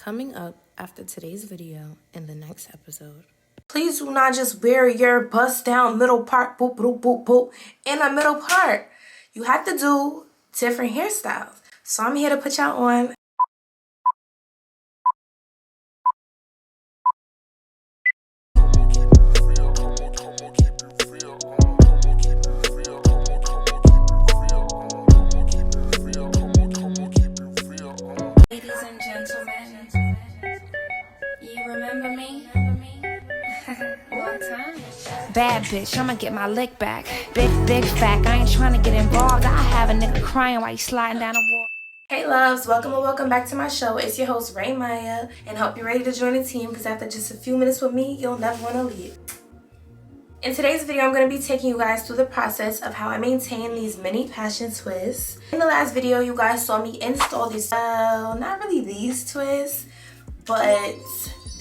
Coming up after today's video in the next episode. Please do not just wear your bust down middle part, boop, boop, boop, boop, in the middle part. You have to do different hairstyles. So I'm here to put y'all on. Ladies and gentlemen, you remember me? Long time. Bad bitch, I'ma get my lick back. Big fact, I ain't trying to get involved. I have a nigga crying while he's sliding down a wall. Hey loves, welcome back to my show. It's your host Ray Maya, and hope you're ready to join the team because after just a few minutes with me, you'll never want to leave. In today's video, I'm going to be taking you guys through the process of how I maintain these mini passion twists. In the last video, you guys saw me install these, not really these twists, but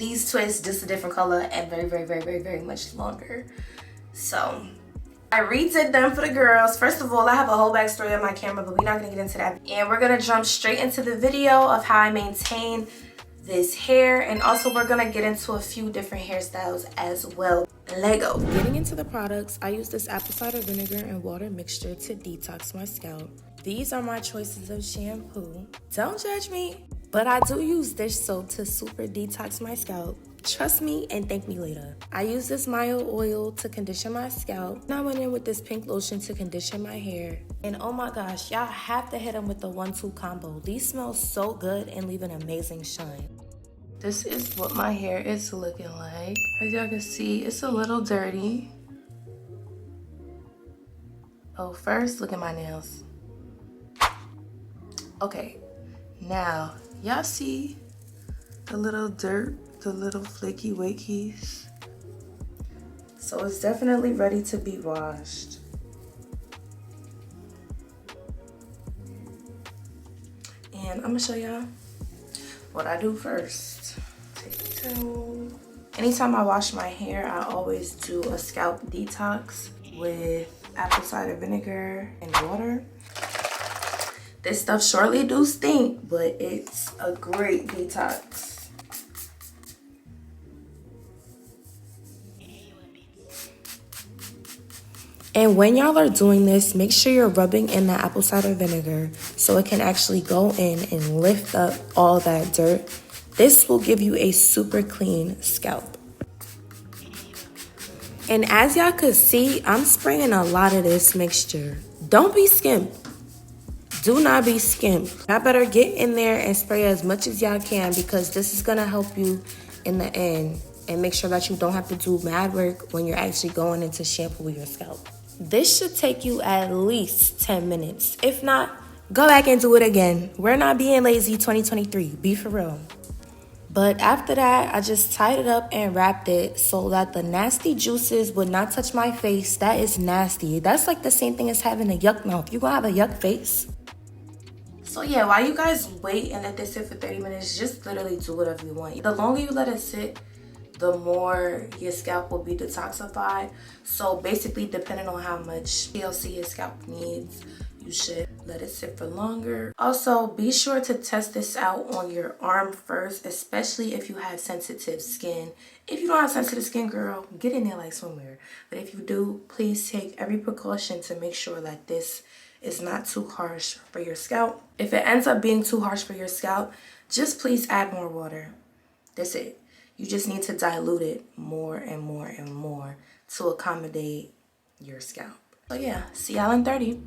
these twists, just a different color and very much longer. So I redid them for the girls. First of all, I have a whole backstory on my camera, but we're not going to get into that. And we're going to jump straight into the video of how I maintain this hair, and also we're going to get into a few different hairstyles as well. Lego. Getting into the products, I use this apple cider vinegar and water mixture to detox my scalp. These are my choices of shampoo. Don't judge me, but I do use dish soap to super detox my scalp. Trust me and thank me later. I use this mild oil to condition my scalp. And I went in with this pink lotion to condition my hair. And oh my gosh, y'all have to hit them with the 1-2 combo. These smell so good and leave an amazing shine. This is what my hair is looking like. As y'all can see, it's a little dirty. Oh, first, look at my nails. Okay, now, y'all see the little dirt, the little flaky wakies? So it's definitely ready to be washed. And I'm gonna show y'all what I do first. Take a towel. Anytime I wash my hair, I always do a scalp detox with apple cider vinegar and water. This stuff surely do stink, but it's a great detox. And when y'all are doing this, make sure you're rubbing in the apple cider vinegar so it can actually go in and lift up all that dirt. This will give you a super clean scalp. And as y'all could see, I'm spraying a lot of this mixture. Don't be skimped. Do not be skimped. Y'all better get in there and spray as much as y'all can because this is gonna help you in the end and make sure that you don't have to do mad work when you're actually going into shampoo your scalp. This should take you at least 10 minutes. If not, go back and do it again. We're not being lazy 2023. Be for real. But after that, I just tied it up and wrapped it so that the nasty juices would not touch my face. That is nasty. That's like the same thing as having a yuck mouth. You gonna have a yuck face. So yeah, while you guys wait and let this sit for 30 minutes, just literally do whatever you want. The longer you let it sit, the more your scalp will be detoxified. So basically, depending on how much TLC your scalp needs, you should let it sit for longer. Also, be sure to test this out on your arm first, especially if you have sensitive skin. If you don't have sensitive skin, girl, get in there like swimwear. But if you do, please take every precaution to make sure that this is not too harsh for your scalp. If it ends up being too harsh for your scalp, just please add more water. That's it. You just need to dilute it more and more to accommodate your scalp. So yeah, see y'all in 30.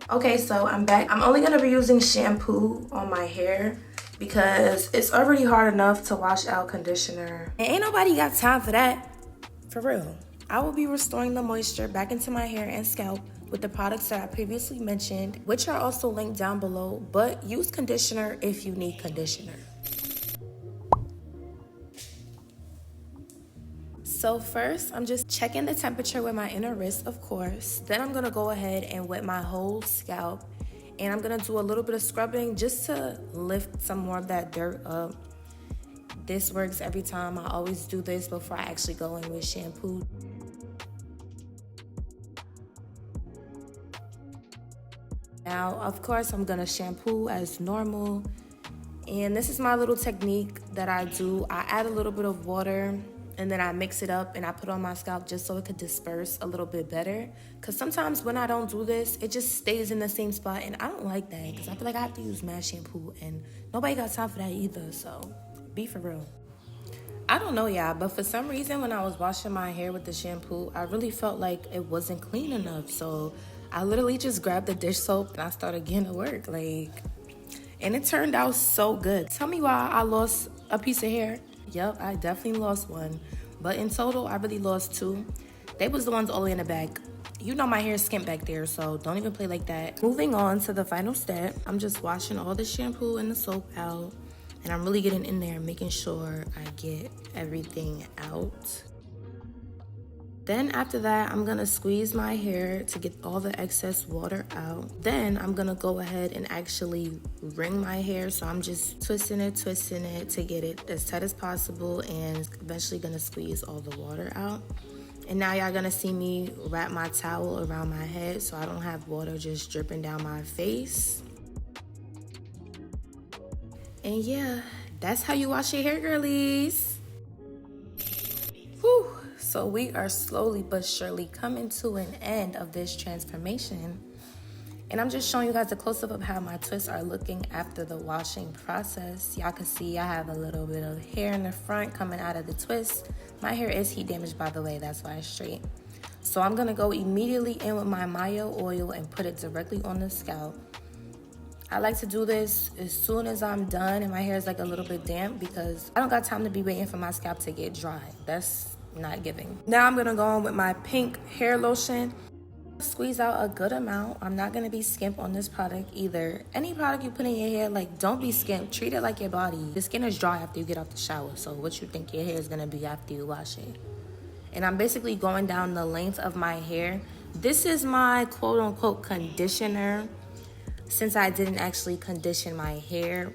Okay, so I'm back. I'm only gonna be using shampoo on my hair because it's already hard enough to wash out conditioner. And ain't nobody got time for that. For real. I will be restoring the moisture back into my hair and scalp with the products that I previously mentioned, which are also linked down below, but use conditioner if you need conditioner. So first, I'm just checking the temperature with my inner wrist, of course. Then I'm gonna go ahead and wet my whole scalp. And I'm gonna do a little bit of scrubbing just to lift some more of that dirt up. This works every time. I always do this before I actually go in with shampoo. Now, of course, I'm gonna shampoo as normal. And this is my little technique that I do. I add a little bit of water and then I mix it up and I put it on my scalp just so it could disperse a little bit better. Because sometimes when I don't do this, it just stays in the same spot, and I don't like that because I feel like I have to use mad shampoo and nobody got time for that either, so be for real. I don't know, y'all, but for some reason when I was washing my hair with the shampoo, I really felt like it wasn't clean enough. So I literally just grabbed the dish soap and I started getting to work, and it turned out so good. Tell me why I lost a piece of hair. Yep, I definitely lost one. But in total, I really lost two. They was the ones all the way in the back. You know my hair is skimp back there, so don't even play like that. Moving on to the final step, I'm just washing all the shampoo and the soap out. And I'm really getting in there, making sure I get everything out. Then after that, I'm gonna squeeze my hair to get all the excess water out. Then I'm gonna go ahead and actually wring my hair. So I'm just twisting it to get it as tight as possible, and eventually gonna squeeze all the water out. And now y'all gonna see me wrap my towel around my head so I don't have water just dripping down my face. And yeah, that's how you wash your hair, girlies. Whew. So we are slowly but surely coming to an end of this transformation. And I'm just showing you guys a close-up of how my twists are looking after the washing process. Y'all can see I have a little bit of hair in the front coming out of the twist. My hair is heat damaged, by the way, that's why it's straight. So I'm gonna go immediately in with my mayo oil and put it directly on the scalp. I like to do this as soon as I'm done and my hair is like a little bit damp because I don't got time to be waiting for my scalp to get dry. That's not giving. Now I'm gonna go in with my pink hair lotion. Squeeze out a good amount. I'm not gonna be skimp on this product either. Any product you put in your hair, don't be skimp. Treat it like your body. Your skin is dry after you get out the shower, so what you think your hair is gonna be after you wash it? And I'm basically going down the length of my hair. This is my quote-unquote conditioner. Since I didn't actually condition my hair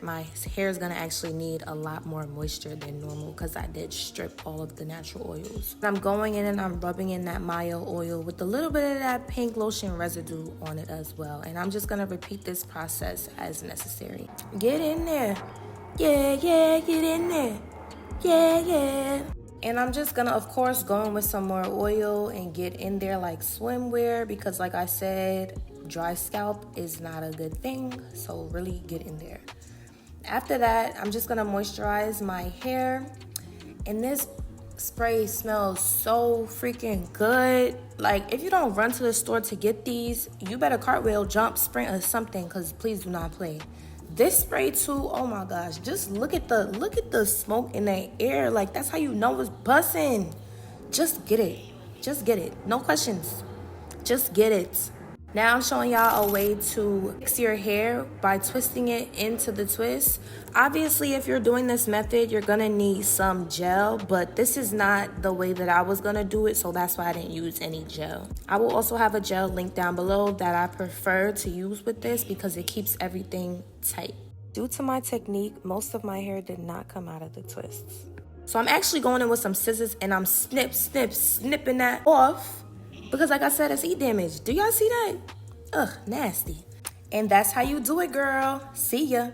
is gonna actually need a lot more moisture than normal because I did strip all of the natural oils. I'm going in and I'm rubbing in that mayo oil with a little bit of that pink lotion residue on it as well. And I'm just gonna repeat this process as necessary. Get in there. Yeah, get in there. Yeah. And I'm just gonna, of course, go in with some more oil and get in there like swimwear because like I said, dry scalp is not a good thing, so really get in there. After that, I'm just gonna moisturize my hair, and this spray smells so freaking good. If you don't run to the store to get these, you better cartwheel, jump, sprint, or something, because please do not play. This spray too, oh my gosh, just look at the smoke in the air. That's how you know it's bussin'. Just get it, no questions, just get it. Now I'm showing y'all a way to fix your hair by twisting it into the twist. Obviously, if you're doing this method, you're gonna need some gel, but this is not the way that I was gonna do it, so that's why I didn't use any gel. I will also have a gel link down below that I prefer to use with this because it keeps everything tight. Due to my technique, most of my hair did not come out of the twists. So I'm actually going in with some scissors and I'm snipping that off. Because like I said, it's heat damage. Do y'all see that? Ugh, nasty. And that's how you do it, girl. See ya.